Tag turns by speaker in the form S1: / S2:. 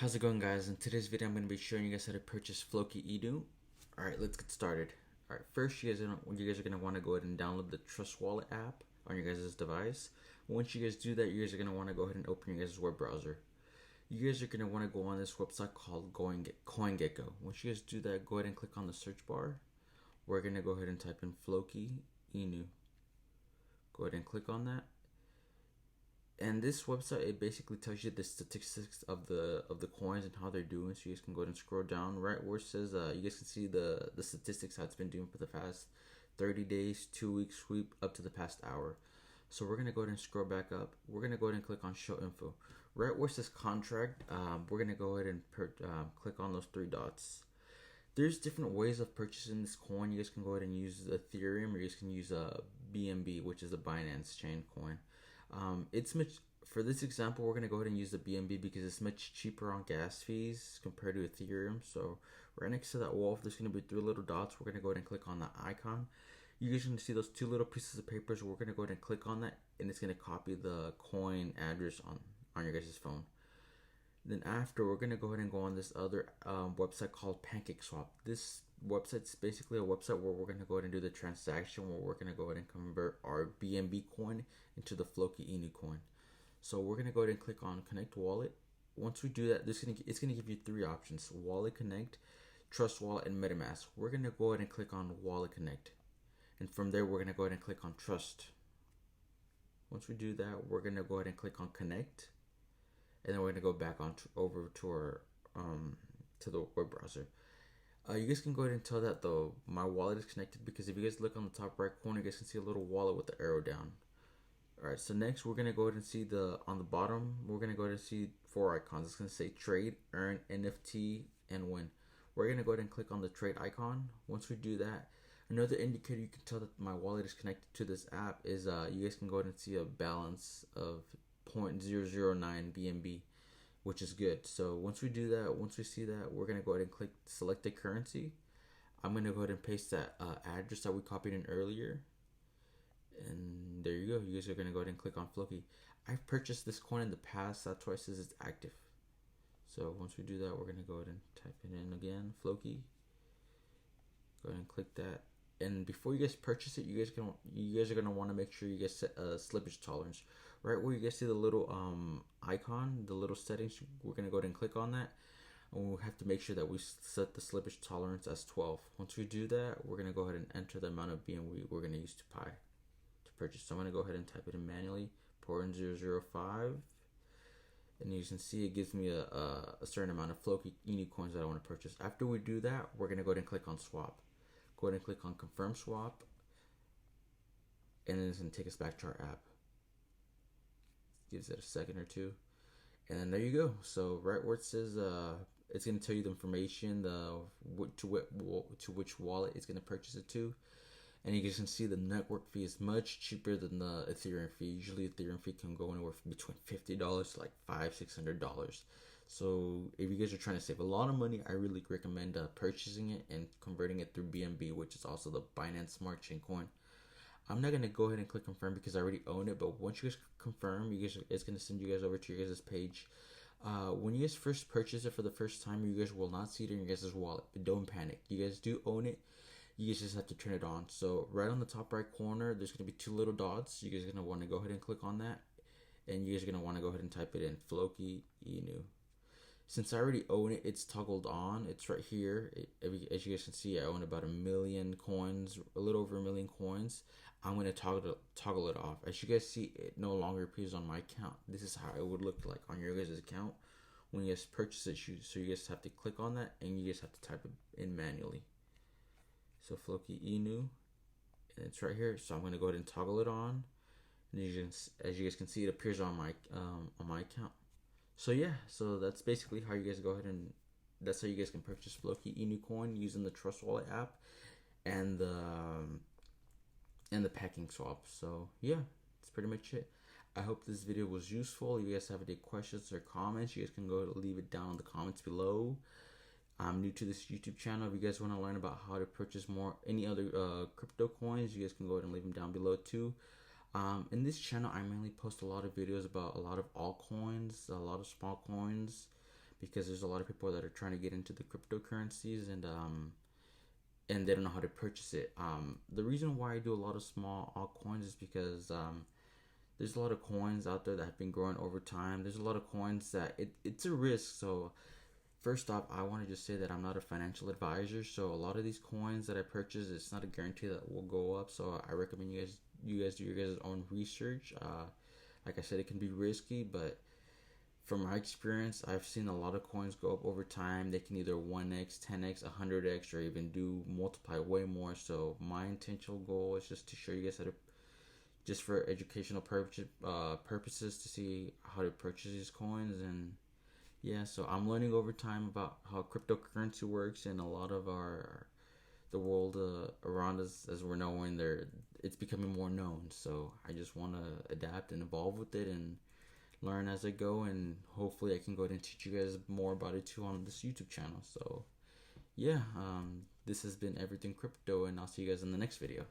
S1: How's it going, guys? In today's video I'm going to be showing you guys how to purchase Floki Inu. Alright, let's get started. Alright, first you guys are going to want to go ahead and download the Trust Wallet app on your guys' device. Once you guys do that, you guys are going to want to go ahead and open your guys' web browser. You guys are going to want to go on this website called CoinGecko. Once you guys do that, go ahead and click on the search bar. We're going to go ahead and type in Floki Inu. Go ahead and click on that. And this website, it basically tells you the statistics of the coins and how they're doing. So you guys can go ahead and scroll down right where it says you guys can see the statistics, how it's been doing for the past 30 days, 2 weeks sweep up to the past hour. So we're gonna go ahead and scroll back up. We're gonna go ahead and click on show info. Right where it says contract, we're gonna go ahead and click on those three dots. There's different ways of purchasing this coin. You guys can go ahead and use Ethereum, or you guys can use BNB, which is the Binance chain coin. It's much, for this example, we're gonna go ahead and use the BNB because it's much cheaper on gas fees compared to Ethereum. So right next to that wolf, there's gonna be three little dots. We're gonna go ahead and click on the icon. You guys can see those two little pieces of paper. So we're gonna go ahead and click on that, and it's gonna copy the coin address on your guys' phone. Then after, we're gonna go ahead and go on this other website called PancakeSwap. This website's basically a website where we're gonna go ahead and do the transaction, where we're gonna go ahead and convert our BNB coin into the Floki Inu coin. So we're gonna go ahead and click on Connect Wallet. Once we do that, it's gonna give you three options: Wallet Connect, Trust Wallet, and MetaMask. We're gonna go ahead and click on Wallet Connect, and from there we're gonna go ahead and click on Trust. Once we do that, we're gonna go ahead and click on Connect. And then we're gonna go back on over to our to the web browser. You guys can go ahead and tell that my wallet is connected, because if you guys look on the top right corner, you guys can see a little wallet with the arrow down. Alright, so next we're gonna go ahead and see on the bottom, we're gonna go ahead and see four icons. It's gonna say trade, earn, NFT, and win. We're gonna go ahead and click on the trade icon. Once we do that, another indicator you can tell that my wallet is connected to this app is you guys can go ahead and see a balance of 0.009 BNB, which is good. So once we do that, once we see that, we're gonna go ahead and click select the currency. I'm gonna go ahead and paste that address that we copied in earlier, and there you go. You guys are gonna go ahead and click on Floki. I've purchased this coin in the past, that's why it says it's active. So once we do that, we're gonna go ahead and type it in again, Floki. Go ahead and click that. And before you guys purchase it, you guys are gonna want to make sure you guys set a slippage tolerance. Right where you guys see the little icon, the little settings, we're gonna go ahead and click on that, and we'll have to make sure that we set the slippage tolerance as 12. Once we do that, we're gonna go ahead and enter the amount of BNB we're gonna use to purchase. So I'm gonna go ahead and type it in manually, 0.005, and you can see it gives me a certain amount of Floki Inu coins that I want to purchase. After we do that, we're gonna go ahead and click on swap. Go ahead and click on confirm swap, and then it's gonna take us back to our app. Gives it a second or two, and then there you go. So right where it says it's gonna tell you the information, to which wallet it's gonna purchase it to, and you guys can see the network fee is much cheaper than the Ethereum fee. Usually Ethereum fee can go anywhere between $50 to like $500-600. So if you guys are trying to save a lot of money, I really recommend purchasing it and converting it through BNB, which is also the Binance Smart Chain coin. I'm not gonna go ahead and click confirm because I already own it, but once you guys confirm, it's gonna send you guys over to your guys' page. When you guys first purchase it for the first time, you guys will not see it in your guys' wallet, but don't panic. You guys do own it. You guys just have to turn it on. So right on the top right corner, there's gonna be two little dots. You guys are gonna want to go ahead and click on that, and you guys are gonna want to go ahead and type it in, Floki Inu. Since I already own it, it's toggled on. It's right here. As you guys can see, I own about 1 million coins, a little over 1 million coins. I'm going to toggle it off. As you guys see, it no longer appears on my account. This is how it would look like on your guys' account when you guys purchase it. So you guys have to click on that, and you guys have to type it in manually. So Floki Inu, and it's right here. So I'm going to go ahead and toggle it on. And as you guys can see, it appears on my account. So yeah, so that's basically how you guys go ahead and that's how you guys can purchase Floki Inu Coin using the Trust Wallet app and the PancakeSwap. So yeah, that's pretty much it. I hope this video was useful. If you guys have any questions or comments, you guys can go leave it down in the comments below. I'm new to this YouTube channel. If you guys want to learn about how to purchase any other crypto coins, you guys can go ahead and leave them down below too. In this channel, I mainly post a lot of videos about a lot of altcoins, a lot of small coins, because there's a lot of people that are trying to get into the cryptocurrencies and they don't know how to purchase it. The reason why I do a lot of small altcoins is because there's a lot of coins out there that have been growing over time. There's a lot of coins that it's a risk. So first off, I want to just say that I'm not a financial advisor. So a lot of these coins that I purchase, it's not a guarantee that will go up. So I recommend you guys do your guys' own research. Like I said, it can be risky, but from my experience, I've seen a lot of coins go up over time. They can either 1x, 10x, 100x, or even do multiply way more. So my intentional goal is just to show you guys how to, just for educational purposes, to see how to purchase these coins. And yeah, so I'm learning over time about how cryptocurrency works, and a lot of the world around us, as we're knowing, it's becoming more known. So I just want to adapt and evolve with it and learn as I go, and hopefully I can go ahead and teach you guys more about it too on this YouTube channel. So yeah, this has been Everything Crypto, and I'll see you guys in the next video.